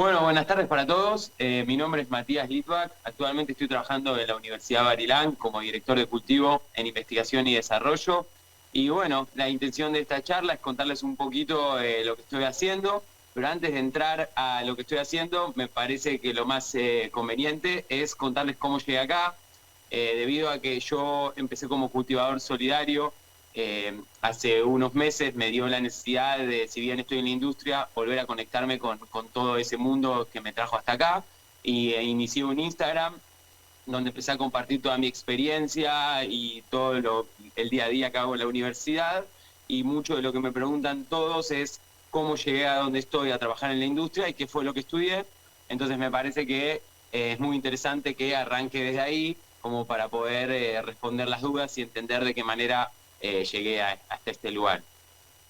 Bueno, buenas tardes para todos. Mi nombre es Matías Litvak. Actualmente estoy trabajando en la Universidad Barilán como director de cultivo en investigación y desarrollo. Y bueno, la intención de esta charla es contarles un poquito lo que estoy haciendo, pero antes de entrar a lo que estoy haciendo, me parece que lo más conveniente es contarles cómo llegué acá, debido a que yo empecé como cultivador solidario. Hace unos meses me dio la necesidad de, si bien estoy en la industria, volver a conectarme con todo ese mundo que me trajo hasta acá y inicié un Instagram donde empecé a compartir toda mi experiencia y el día a día que hago en la universidad, y mucho de lo que me preguntan todos es cómo llegué a donde estoy a trabajar en la industria y qué fue lo que estudié. Entonces me parece que es muy interesante que arranque desde ahí como para poder responder las dudas y entender de qué manera llegué hasta este lugar.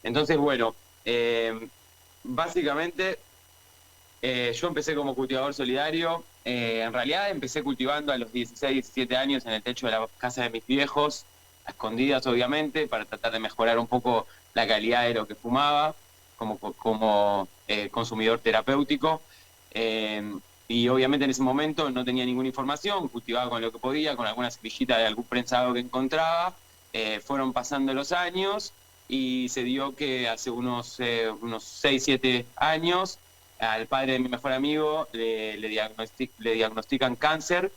Entonces, bueno, eh, básicamente yo empecé como cultivador solidario. En realidad empecé cultivando a los 16, 17 años en el techo de la casa de mis viejos, a escondidas obviamente, para tratar de mejorar un poco la calidad de lo que fumaba como consumidor terapéutico. Eh, y obviamente en ese momento no tenía ninguna información, cultivaba con lo que podía, con alguna semillita de algún prensado que encontraba. Fueron pasando los años y se dio que hace unos 6, 7 años al padre de mi mejor amigo le diagnostican cáncer.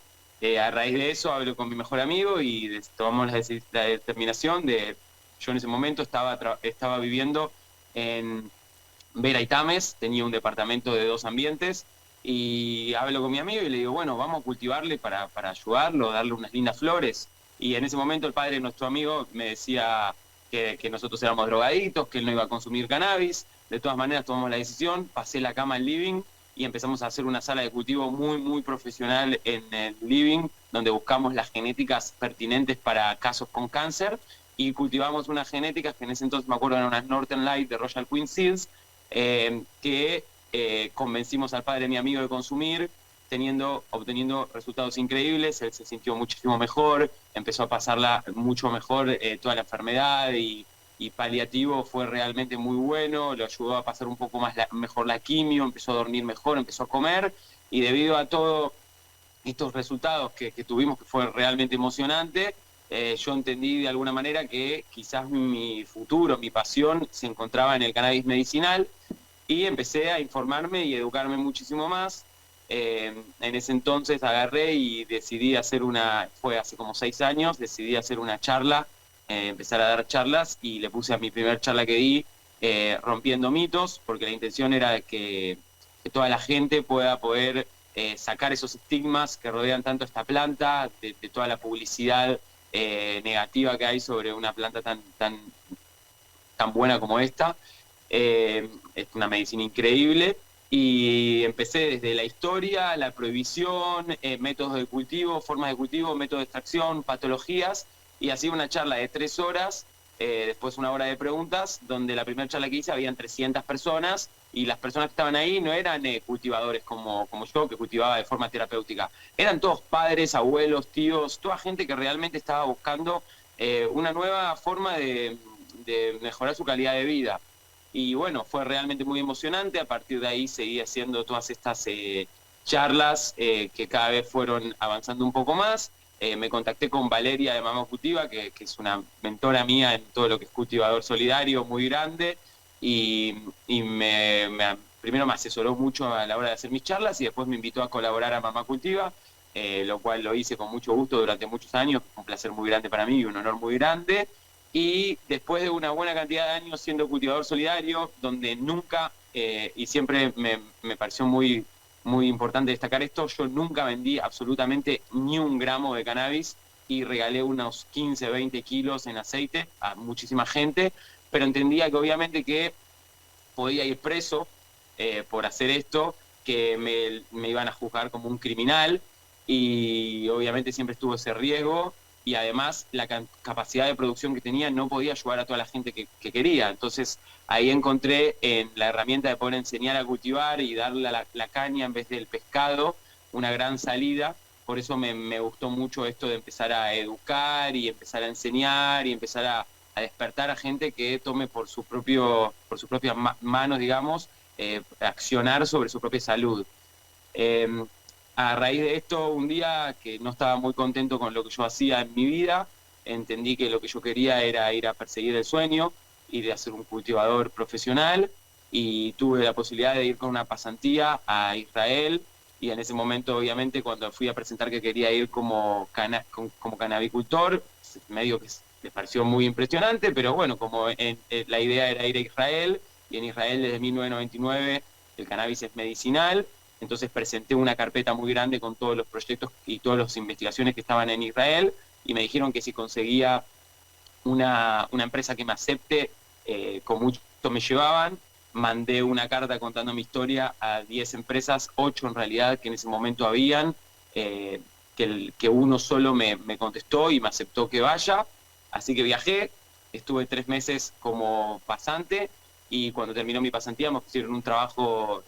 A raíz de eso hablo con mi mejor amigo y tomamos la determinación de, yo en ese momento estaba viviendo en Vera y Tames, tenía un departamento de 2 ambientes, y hablo con mi amigo y le digo, bueno, vamos a cultivarle para ayudarlo, darle unas lindas flores. Y en ese momento el padre de nuestro amigo me decía que nosotros éramos drogaditos, que él no iba a consumir cannabis. De todas maneras tomamos la decisión, pasé la cama al living y empezamos a hacer una sala de cultivo muy, muy profesional en el living, donde buscamos las genéticas pertinentes para casos con cáncer, y cultivamos unas genéticas que en ese entonces me acuerdo eran unas Northern Light de Royal Queen Seeds, que convencimos al padre de mi amigo de consumir, obteniendo resultados increíbles. Él se sintió muchísimo mejor, empezó a pasarla mucho mejor toda la enfermedad, y paliativo fue realmente muy bueno, lo ayudó a pasar un poco mejor la quimio, empezó a dormir mejor, empezó a comer, y debido a todos estos resultados que tuvimos, que fue realmente emocionante, yo entendí de alguna manera que quizás mi futuro, mi pasión se encontraba en el cannabis medicinal, y empecé a informarme y educarme muchísimo más. En ese entonces agarré y decidí fue hace como 6 años, decidí hacer una charla, empezar a dar charlas, y le puse a mi primer charla que di rompiendo mitos, porque la intención era que toda la gente pueda poder sacar esos estigmas que rodean tanto esta planta, de toda la publicidad negativa que hay sobre una planta tan buena como esta. Es una medicina increíble, y empecé desde la historia, la prohibición, métodos de cultivo, formas de cultivo, métodos de extracción, patologías, y hacía una charla de 3 horas, después una hora de preguntas, donde la primera charla que hice habían 300 personas, y las personas que estaban ahí no eran cultivadores como yo, que cultivaba de forma terapéutica, eran todos padres, abuelos, tíos, toda gente que realmente estaba buscando una nueva forma de mejorar su calidad de vida. Y bueno, fue realmente muy emocionante. A partir de ahí seguí haciendo todas estas charlas que cada vez fueron avanzando un poco más. Me contacté con Valeria de Mama Cultiva, que es una mentora mía en todo lo que es cultivador solidario, muy grande, y primero me asesoró mucho a la hora de hacer mis charlas, y después me invitó a colaborar a Mama Cultiva, lo cual lo hice con mucho gusto durante muchos años. Un placer muy grande para mí y un honor muy grande. Y después de una buena cantidad de años siendo cultivador solidario, donde nunca, y siempre me pareció muy, muy importante destacar esto, yo nunca vendí absolutamente ni un gramo de cannabis, y regalé unos 15, 20 kilos en aceite a muchísima gente, pero entendía que obviamente que podía ir preso por hacer esto, que me iban a juzgar como un criminal, y obviamente siempre estuvo ese riesgo, y además la capacidad de producción que tenía no podía ayudar a toda la gente que quería. Entonces ahí encontré en la herramienta de poder enseñar a cultivar y darle la caña en vez del pescado una gran salida. Por eso me gustó mucho esto de empezar a educar y empezar a enseñar y empezar a despertar a gente que tome por sus propias manos, digamos, accionar sobre su propia salud. Eh, a raíz de esto, un día que no estaba muy contento con lo que yo hacía en mi vida, entendí que lo que yo quería era ir a perseguir el sueño y de ser un cultivador profesional, y tuve la posibilidad de ir con una pasantía a Israel, y en ese momento, obviamente, cuando fui a presentar que quería ir como canabicultor, medio que me pareció muy impresionante, pero bueno, como la idea era ir a Israel, y en Israel desde 1999 el cannabis es medicinal. Entonces presenté una carpeta muy grande con todos los proyectos y todas las investigaciones que estaban en Israel, y me dijeron que si conseguía una empresa que me acepte, con mucho me llevaban. Mandé una carta contando mi historia a 10 empresas, 8 en realidad que en ese momento habían, que uno solo me contestó y me aceptó que vaya. Así que viajé, estuve 3 meses como pasante, y cuando terminó mi pasantía me ofrecieron un trabajo,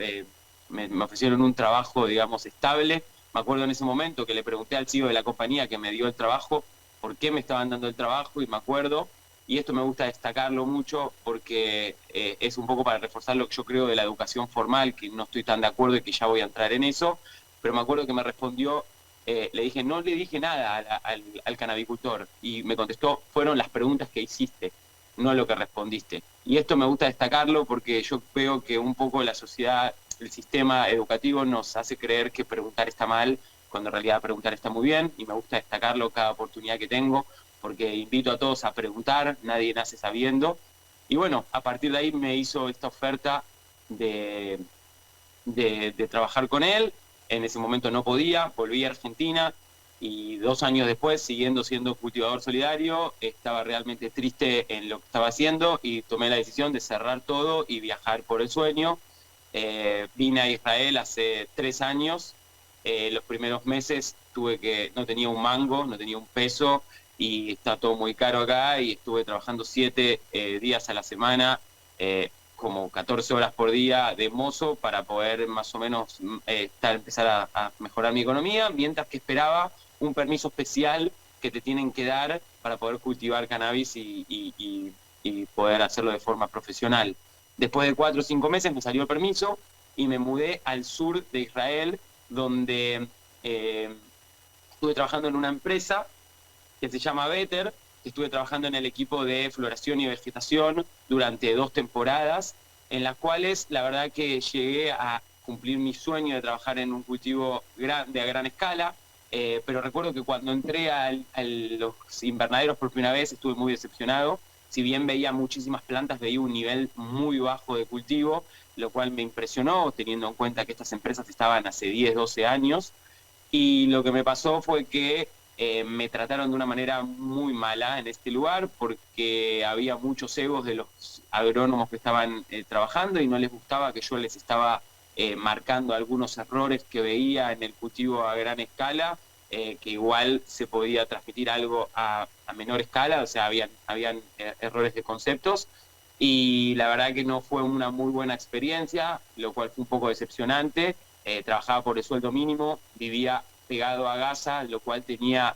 me ofrecieron un trabajo, digamos, estable. Me acuerdo en ese momento que le pregunté al CEO de la compañía que me dio el trabajo por qué me estaban dando el trabajo, y me acuerdo, y esto me gusta destacarlo mucho porque es un poco para reforzar lo que yo creo de la educación formal, que no estoy tan de acuerdo y que ya voy a entrar en eso, pero me acuerdo que me respondió, le dije, no le dije nada al canabicultor, y me contestó, fueron las preguntas que hiciste, no lo que respondiste. Y esto me gusta destacarlo porque yo veo que un poco la sociedad, el sistema educativo nos hace creer que preguntar está mal, cuando en realidad preguntar está muy bien, y me gusta destacarlo cada oportunidad que tengo, porque invito a todos a preguntar, nadie nace sabiendo. Y bueno, a partir de ahí me hizo esta oferta de, de trabajar con él. En ese momento no podía, volví a Argentina, y 2 años después, siguiendo siendo cultivador solidario, estaba realmente triste en lo que estaba haciendo y tomé la decisión de cerrar todo y viajar por el sueño. Vine a Israel hace 3 años. Los primeros meses no tenía un mango, no tenía un peso, y está todo muy caro acá, y estuve trabajando 7 días a la semana, como 14 horas por día de mozo, para poder más o menos empezar a mejorar mi economía, mientras que esperaba un permiso especial que te tienen que dar para poder cultivar cannabis y poder hacerlo de forma profesional. Después de 4 o 5 meses me salió el permiso y me mudé al sur de Israel, donde estuve trabajando en una empresa que se llama Better. Estuve trabajando en el equipo de floración y vegetación durante 2 temporadas, en las cuales la verdad que llegué a cumplir mi sueño de trabajar en un cultivo grande a gran escala, pero recuerdo que cuando entré a los invernaderos por primera vez estuve muy decepcionado. Si bien veía muchísimas plantas, veía un nivel muy bajo de cultivo, lo cual me impresionó, teniendo en cuenta que estas empresas estaban hace 10, 12 años. Y lo que me pasó fue que me trataron de una manera muy mala en este lugar, porque había muchos egos de los agrónomos que estaban trabajando, y no les gustaba que yo les estaba marcando algunos errores que veía en el cultivo a gran escala, que igual se podía transmitir algo a menor escala, o sea, habían errores de conceptos. Y la verdad que no fue una muy buena experiencia, lo cual fue un poco decepcionante. Trabajaba por el sueldo mínimo, vivía pegado a Gaza, lo cual tenía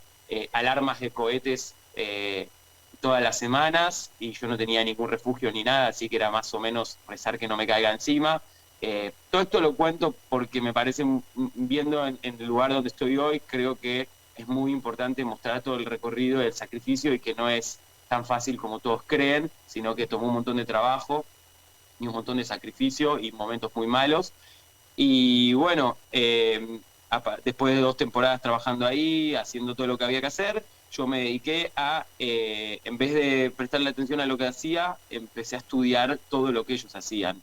alarmas de cohetes todas las semanas, y yo no tenía ningún refugio ni nada, así que era más o menos rezar que no me caiga encima. Todo esto lo cuento porque me parece, viendo en el lugar donde estoy hoy, creo que es muy importante mostrar todo el recorrido, el sacrificio, y que no es tan fácil como todos creen, sino que tomó un montón de trabajo y un montón de sacrificio y momentos muy malos. Y bueno, después de 2 temporadas trabajando ahí, haciendo todo lo que había que hacer, yo me dediqué a, en vez de prestarle atención a lo que hacía, empecé a estudiar todo lo que ellos hacían.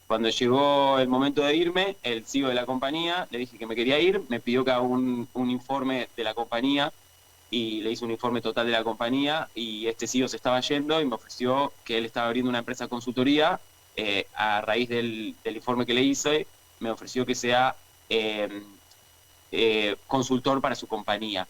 Cuando llegó el momento de irme, el CEO de la compañía, le dije que me quería ir, me pidió que haga un informe de la compañía, y le hice un informe total de la compañía, y este CEO se estaba yendo y me ofreció que él estaba abriendo una empresa de consultoría. A raíz del informe que le hice, me ofreció que sea consultor para su compañía,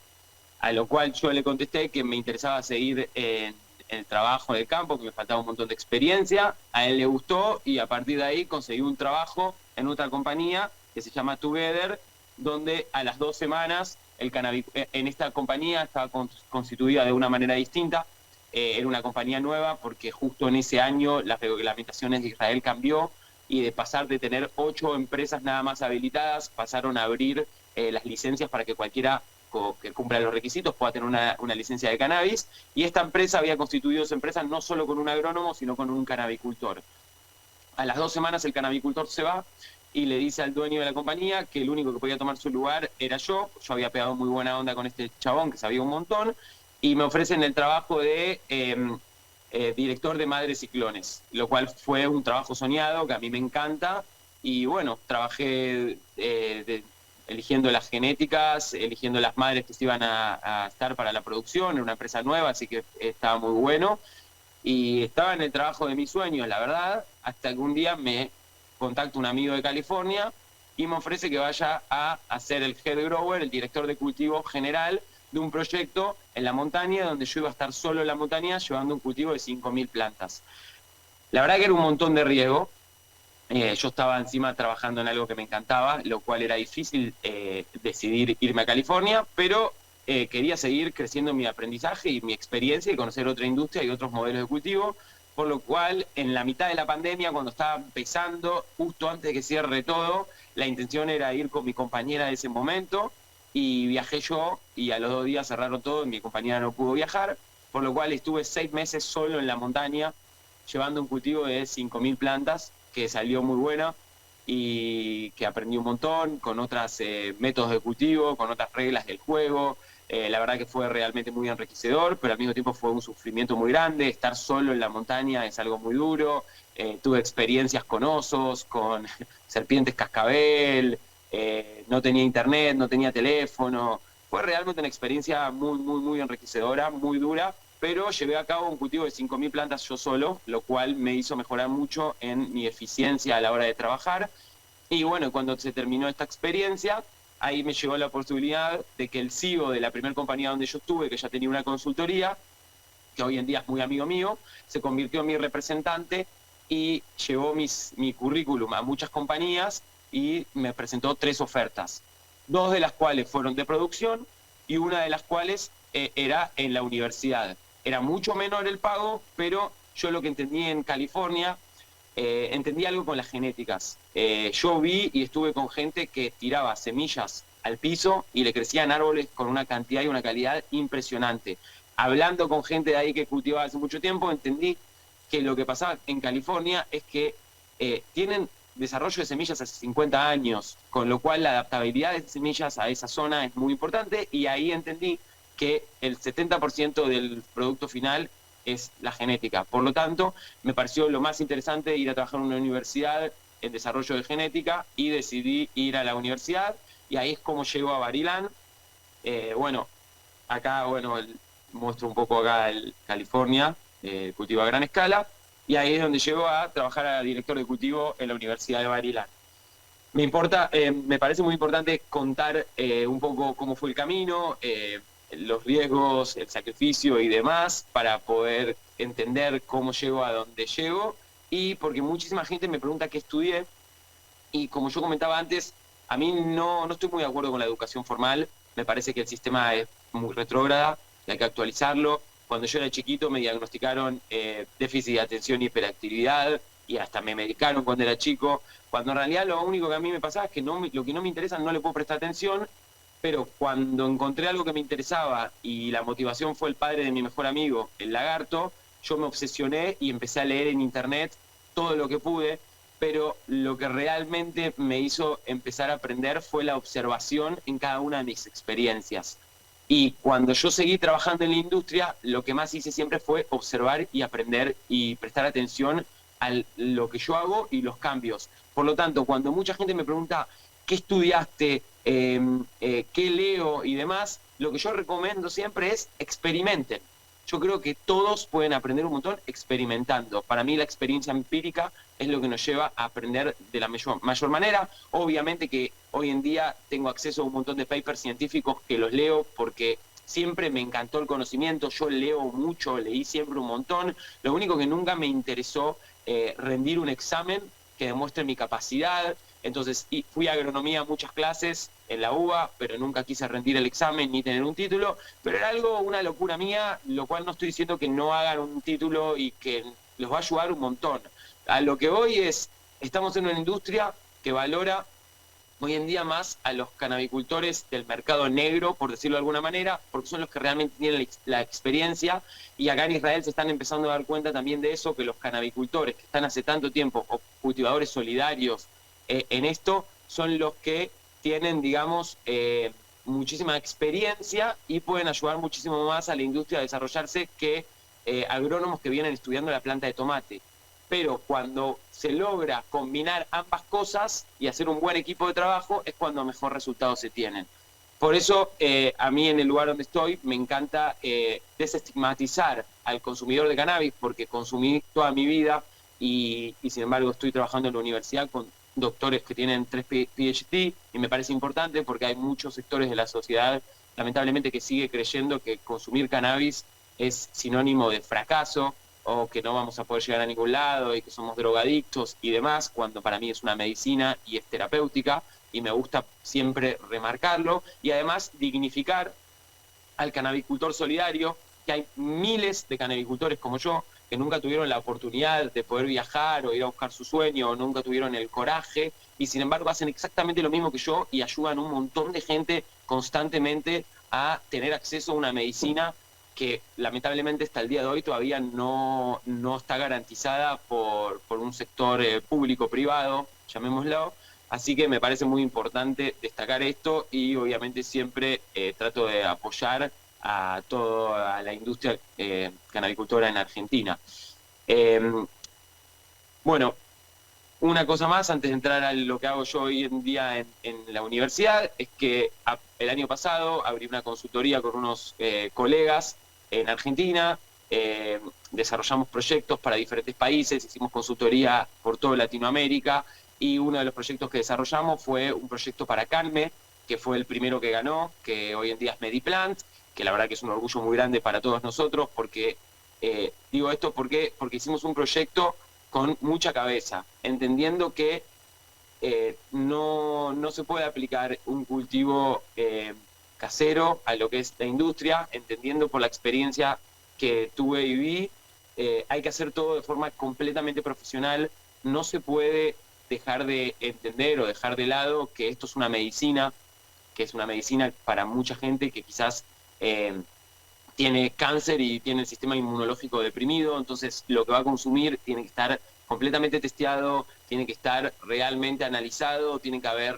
a lo cual yo le contesté que me interesaba seguir en el trabajo en el campo, que me faltaba un montón de experiencia. A él le gustó, y a partir de ahí conseguí un trabajo en otra compañía que se llama Together, donde a las 2 semanas en esta compañía estaba constituida de una manera distinta. Era una compañía nueva porque justo en ese año las reglamentaciones de Israel cambió, y de pasar de tener 8 empresas nada más habilitadas, pasaron a abrir las licencias para que cualquiera que cumpla los requisitos pueda tener una licencia de cannabis, y esta empresa había constituido su empresa no solo con un agrónomo, sino con un cannabicultor. A las 2 semanas el cannabicultor se va y le dice al dueño de la compañía que el único que podía tomar su lugar era yo. Yo había pegado muy buena onda con este chabón que sabía un montón, y me ofrecen el trabajo de director de madres y clones, lo cual fue un trabajo soñado que a mí me encanta. Y bueno, trabajé eligiendo las genéticas, eligiendo las madres que se iban a estar para la producción en una empresa nueva, así que estaba muy bueno. Y estaba en el trabajo de mis sueños, la verdad, hasta que un día me contacta un amigo de California y me ofrece que vaya a hacer el head grower, el director de cultivo general de un proyecto en la montaña, donde yo iba a estar solo en la montaña llevando un cultivo de 5.000 plantas. La verdad que era un montón de riesgo. Yo estaba encima trabajando en algo que me encantaba, lo cual era difícil decidir irme a California, pero quería seguir creciendo mi aprendizaje y mi experiencia y conocer otra industria y otros modelos de cultivo, por lo cual en la mitad de la pandemia, cuando estaba empezando, justo antes de que cierre todo, la intención era ir con mi compañera de ese momento, y viajé yo, y a los 2 días cerraron todo y mi compañera no pudo viajar, por lo cual estuve 6 meses solo en la montaña, llevando un cultivo de 5.000 plantas, que salió muy buena y que aprendí un montón con otros métodos de cultivo, con otras reglas del juego. La verdad que fue realmente muy enriquecedor, pero al mismo tiempo fue un sufrimiento muy grande. Estar solo en la montaña es algo muy duro. Tuve experiencias con osos, con serpientes cascabel, no tenía internet, no tenía teléfono. Fue realmente una experiencia muy, muy, muy enriquecedora, muy dura, pero llevé a cabo un cultivo de 5.000 plantas yo solo, lo cual me hizo mejorar mucho en mi eficiencia a la hora de trabajar. Y bueno, cuando se terminó esta experiencia, ahí me llegó la posibilidad de que el CEO de la primera compañía donde yo estuve, que ya tenía una consultoría, que hoy en día es muy amigo mío, se convirtió en mi representante y llevó mi currículum a muchas compañías y me presentó 3 ofertas, 2 de las cuales fueron de producción y una de las cuales era en la universidad. Era mucho menor el pago, pero yo lo que entendí en California, entendí algo con las genéticas. Yo vi y estuve con gente que tiraba semillas al piso y le crecían árboles con una cantidad y una calidad impresionante. Hablando con gente de ahí que cultivaba hace mucho tiempo, entendí que lo que pasaba en California es que tienen desarrollo de semillas hace 50 años, con lo cual la adaptabilidad de semillas a esa zona es muy importante, y ahí entendí que el 70% del producto final es la genética. Por lo tanto, me pareció lo más interesante ir a trabajar en una universidad en desarrollo de genética, y decidí ir a la universidad, y ahí es como llego a Barilan. Bueno, acá, muestro un poco acá el California, cultivo a gran escala, y ahí es donde llego a trabajar a director de cultivo en la Universidad de Barilan. Me parece muy importante contar un poco cómo fue el camino, los riesgos, el sacrificio y demás, para poder entender cómo llego a donde llego, y porque muchísima gente me pregunta qué estudié, y como yo comentaba antes, a mí no estoy muy de acuerdo con la educación formal. Me parece que el sistema es muy retrógrada y hay que actualizarlo. Cuando yo era chiquito me diagnosticaron déficit de atención y hiperactividad, y hasta me medicaron cuando era chico, cuando en realidad lo único que a mí me pasaba es que lo que no me interesa no le puedo prestar atención. Pero cuando encontré algo que me interesaba y la motivación fue el padre de mi mejor amigo, el lagarto, yo me obsesioné y empecé a leer en internet todo lo que pude, pero lo que realmente me hizo empezar a aprender fue la observación en cada una de mis experiencias. Y cuando yo seguí trabajando en la industria, lo que más hice siempre fue observar y aprender y prestar atención a lo que yo hago y los cambios. Por lo tanto, cuando mucha gente me pregunta, ¿qué estudiaste? ¿Qué leo? Y demás, lo que yo recomiendo siempre es experimenten. Yo creo que todos pueden aprender un montón experimentando. Para mí la experiencia empírica es lo que nos lleva a aprender de la mayor manera. Obviamente que hoy en día tengo acceso a un montón de papers científicos que los leo porque siempre me encantó el conocimiento. Yo leo mucho, leí siempre un montón. Lo único que nunca me interesó rendir un examen que demuestre mi capacidad. Entonces fui a agronomía a muchas clases en la UBA, pero nunca quise rendir el examen ni tener un título. Pero era una locura mía, lo cual no estoy diciendo que no hagan un título y que los va a ayudar un montón. A lo que voy es, estamos en una industria que valora hoy en día más a los canabicultores del mercado negro, por decirlo de alguna manera, porque son los que realmente tienen la experiencia, y acá en Israel se están empezando a dar cuenta también de eso, que los canabicultores que están hace tanto tiempo, o cultivadores solidarios en esto, son los que tienen, digamos, muchísima experiencia y pueden ayudar muchísimo más a la industria a desarrollarse que agrónomos que vienen estudiando la planta de tomate. Pero cuando se logra combinar ambas cosas y hacer un buen equipo de trabajo es cuando mejor resultados se tienen. Por eso, a mí en el lugar donde estoy me encanta desestigmatizar al consumidor de cannabis, porque consumí toda mi vida y sin embargo estoy trabajando en la universidad con doctores que tienen 3 PhD, y me parece importante porque hay muchos sectores de la sociedad, lamentablemente, que sigue creyendo que consumir cannabis es sinónimo de fracaso, o que no vamos a poder llegar a ningún lado y que somos drogadictos y demás, cuando para mí es una medicina y es terapéutica, y me gusta siempre remarcarlo, y además dignificar al canabicultor solidario, que hay miles de canabicultores como yo, que nunca tuvieron la oportunidad de poder viajar o ir a buscar su sueño, o nunca tuvieron el coraje, y sin embargo hacen exactamente lo mismo que yo y ayudan a un montón de gente constantemente a tener acceso a una medicina que lamentablemente hasta el día de hoy todavía no está garantizada por un sector público-privado, llamémoslo. Así que me parece muy importante destacar esto, y obviamente siempre trato de apoyar a toda la industria canabicultora en Argentina. Eh, bueno, una cosa más antes de entrar a lo que hago yo hoy en día en la universidad, es que el año pasado abrí una consultoría con unos colegas en Argentina, desarrollamos proyectos para diferentes países, hicimos consultoría por toda Latinoamérica, y uno de los proyectos que desarrollamos fue un proyecto para Canme, que fue el primero que ganó, que hoy en día es Mediplant, que la verdad que es un orgullo muy grande para todos nosotros, porque digo esto porque hicimos un proyecto con mucha cabeza, entendiendo que no se puede aplicar un cultivo casero a lo que es la industria, entendiendo por la experiencia que tuve y vi, hay que hacer todo de forma completamente profesional, no se puede dejar de entender o dejar de lado que esto es una medicina, que es una medicina para mucha gente que quizás tiene cáncer y tiene el sistema inmunológico deprimido, entonces lo que va a consumir tiene que estar completamente testeado, tiene que estar realmente analizado, tiene que haber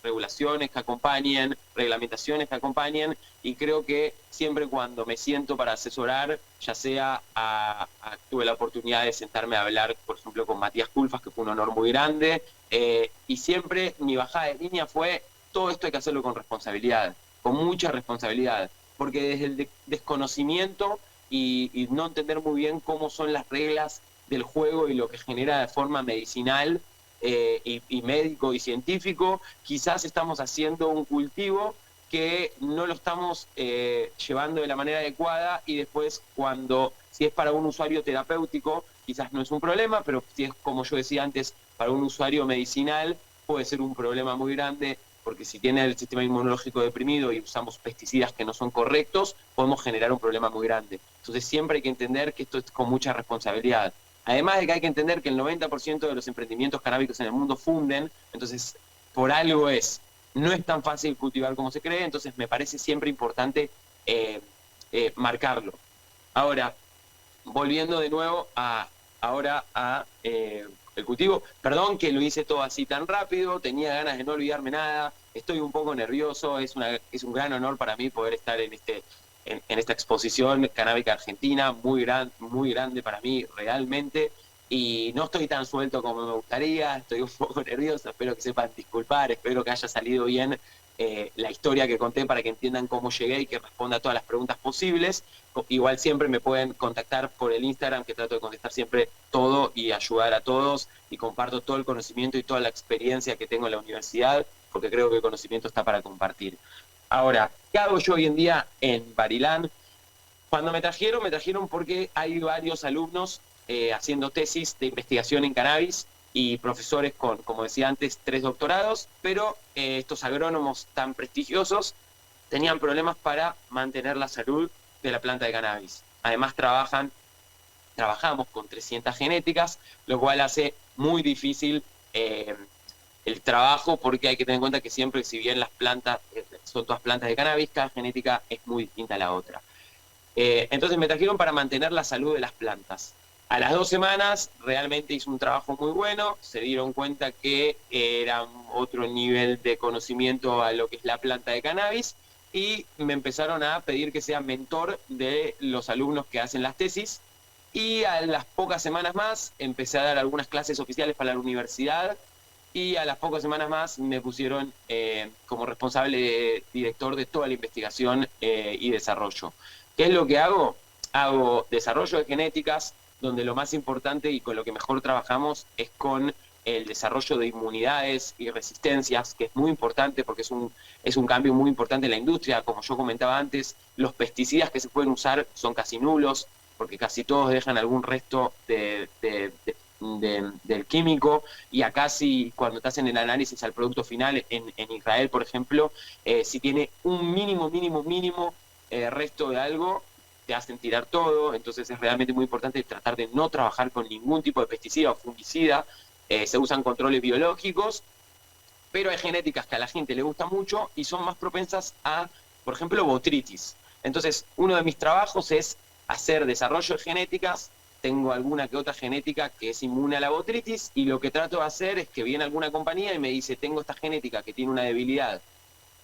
regulaciones que acompañen, reglamentaciones que acompañen, y creo que siempre cuando me siento para asesorar, ya sea tuve la oportunidad de sentarme a hablar, por ejemplo, con Matías Culfas, que fue un honor muy grande, y siempre mi bajada de línea fue: todo esto hay que hacerlo con responsabilidad, con mucha responsabilidad, porque desde el desconocimiento y no entender muy bien cómo son las reglas del juego y lo que genera de forma medicinal y médico y científico, quizás estamos haciendo un cultivo que no lo estamos llevando de la manera adecuada, y después si es para un usuario terapéutico, quizás no es un problema, pero si es, como yo decía antes, para un usuario medicinal, puede ser un problema muy grande, porque si tiene el sistema inmunológico deprimido y usamos pesticidas que no son correctos, podemos generar un problema muy grande. Entonces siempre hay que entender que esto es con mucha responsabilidad. Además de que hay que entender que el 90% de los emprendimientos canábicos en el mundo funden, entonces por algo es. No es tan fácil cultivar como se cree, entonces me parece siempre importante marcarlo. Ahora, volviendo de nuevo ahora a el cultivo, perdón que lo hice todo así tan rápido, tenía ganas de no olvidarme nada, estoy un poco nervioso, es un gran honor para mí poder estar en esta exposición canábica argentina, muy grande para mí realmente, y no estoy tan suelto como me gustaría, estoy un poco nervioso, espero que sepan disculpar, espero que haya salido bien la historia que conté para que entiendan cómo llegué y que responda a todas las preguntas posibles. Igual siempre me pueden contactar por el Instagram, que trato de contestar siempre todo y ayudar a todos, y comparto todo el conocimiento y toda la experiencia que tengo en la universidad, porque creo que el conocimiento está para compartir. Ahora, ¿qué hago yo hoy en día en Barilán? Cuando me trajeron porque hay varios alumnos haciendo tesis de investigación en cannabis, y profesores con, como decía antes, 3 doctorados, pero estos agrónomos tan prestigiosos tenían problemas para mantener la salud de la planta de cannabis. Además trabajamos con 300 genéticas, lo cual hace muy difícil eh, el trabajo, porque hay que tener en cuenta que siempre, si bien las plantas son todas plantas de cannabis, cada genética es muy distinta a la otra. Entonces me trajeron para mantener la salud de las plantas. A las 2 semanas realmente hice un trabajo muy bueno, se dieron cuenta que era otro nivel de conocimiento a lo que es la planta de cannabis y me empezaron a pedir que sea mentor de los alumnos que hacen las tesis y a las pocas semanas más empecé a dar algunas clases oficiales para la universidad y a las pocas semanas más me pusieron como responsable director de toda la investigación y desarrollo. ¿Qué es lo que hago? Hago desarrollo de genéticas, donde lo más importante y con lo que mejor trabajamos es con el desarrollo de inmunidades y resistencias, que es muy importante porque es un cambio muy importante en la industria. Como yo comentaba antes, los pesticidas que se pueden usar son casi nulos, porque casi todos dejan algún resto del químico, y acá si cuando te hacen el análisis al producto final, en Israel, por ejemplo, si tiene un mínimo resto de algo, te hacen tirar todo. Entonces es realmente muy importante tratar de no trabajar con ningún tipo de pesticida o fungicida. Se usan controles biológicos, pero hay genéticas que a la gente le gusta mucho y son más propensas a, por ejemplo, botrytis. Entonces, uno de mis trabajos es hacer desarrollo de genéticas. Tengo alguna que otra genética que es inmune a la botrytis y lo que trato de hacer es que viene alguna compañía y me dice, tengo esta genética que tiene una debilidad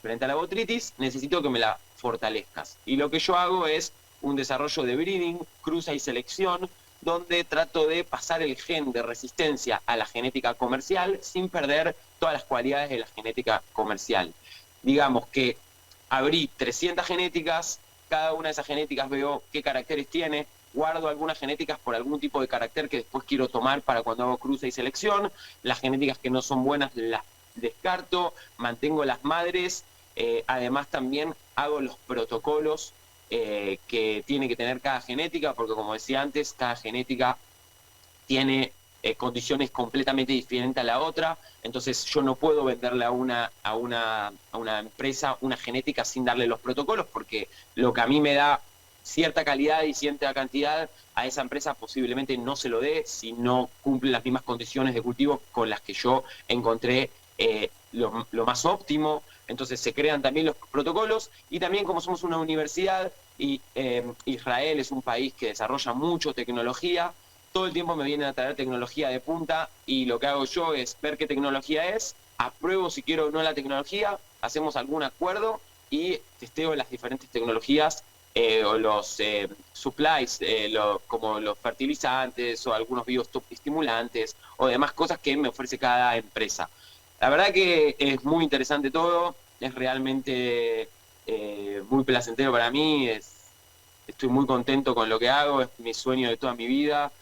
frente a la botrytis, necesito que me la fortalezcas. Y lo que yo hago es un desarrollo de breeding, cruza y selección, donde trato de pasar el gen de resistencia a la genética comercial sin perder todas las cualidades de la genética comercial. Digamos que abrí 300 genéticas, cada una de esas genéticas veo qué caracteres tiene, guardo algunas genéticas por algún tipo de carácter que después quiero tomar para cuando hago cruza y selección, las genéticas que no son buenas las descarto, mantengo las madres, además también hago los protocolos que tiene que tener cada genética, porque como decía antes, cada genética tiene condiciones completamente diferentes a la otra, entonces yo no puedo venderle a una empresa una genética sin darle los protocolos, porque lo que a mí me da cierta calidad y cierta cantidad, a esa empresa posiblemente no se lo dé si no cumple las mismas condiciones de cultivo con las que yo encontré lo más óptimo. Entonces se crean también los protocolos y también como somos una universidad y Israel es un país que desarrolla mucho tecnología, todo el tiempo me vienen a traer tecnología de punta y lo que hago yo es ver qué tecnología es, apruebo si quiero o no la tecnología, hacemos algún acuerdo y testeo las diferentes tecnologías o los supplies, como los fertilizantes o algunos bioestimulantes o demás cosas que me ofrece cada empresa. La verdad que es muy interesante todo, es realmente muy placentero para mí, estoy muy contento con lo que hago, es mi sueño de toda mi vida.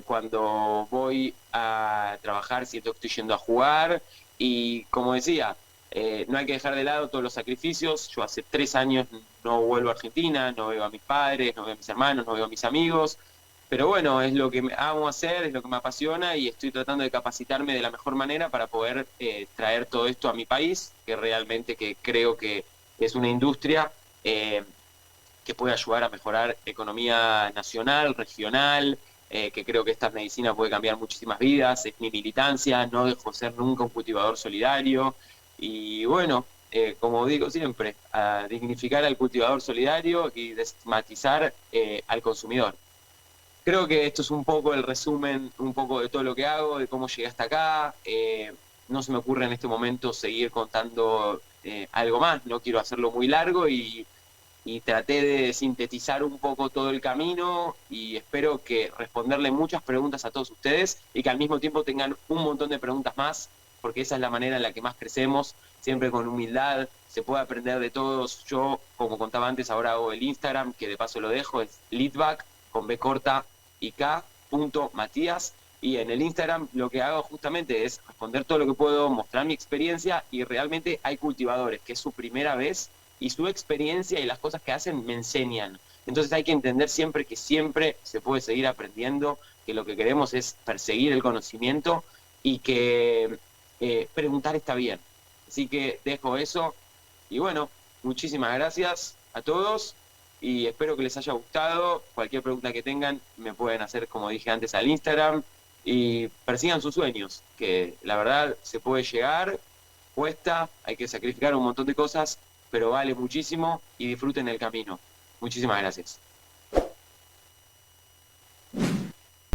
Cuando voy a trabajar siento que estoy yendo a jugar y como decía, no hay que dejar de lado todos los sacrificios. Yo hace 3 años no vuelvo a Argentina, no veo a mis padres, no veo a mis hermanos, no veo a mis amigos, pero bueno, es lo que amo hacer, es lo que me apasiona y estoy tratando de capacitarme de la mejor manera para poder traer todo esto a mi país, que realmente que creo que es una industria que puede ayudar a mejorar economía nacional, regional, que creo que esta medicina puede cambiar muchísimas vidas, es mi militancia, no dejo ser nunca un cultivador solidario y bueno, como digo siempre, a dignificar al cultivador solidario y desmatizar al consumidor. Creo que esto es un poco el resumen, un poco de todo lo que hago, de cómo llegué hasta acá. No se me ocurre en este momento seguir contando algo más, no quiero hacerlo muy largo y traté de sintetizar un poco todo el camino y espero que responderle muchas preguntas a todos ustedes y que al mismo tiempo tengan un montón de preguntas más, porque esa es la manera en la que más crecemos, siempre con humildad, se puede aprender de todos. Yo, como contaba antes, ahora hago el Instagram, que de paso lo dejo, es Litvak, con B corta y K, Matías, y en el Instagram lo que hago justamente es responder todo lo que puedo, mostrar mi experiencia y realmente hay cultivadores que es su primera vez y su experiencia y las cosas que hacen me enseñan. Entonces hay que entender siempre que siempre se puede seguir aprendiendo, que lo que queremos es perseguir el conocimiento y que preguntar está bien. Así que dejo eso y bueno, muchísimas gracias a todos y espero que les haya gustado. Cualquier pregunta que tengan me pueden hacer, como dije antes, al Instagram y persigan sus sueños, que la verdad se puede llegar, cuesta, hay que sacrificar un montón de cosas, pero vale muchísimo y disfruten el camino. Muchísimas gracias.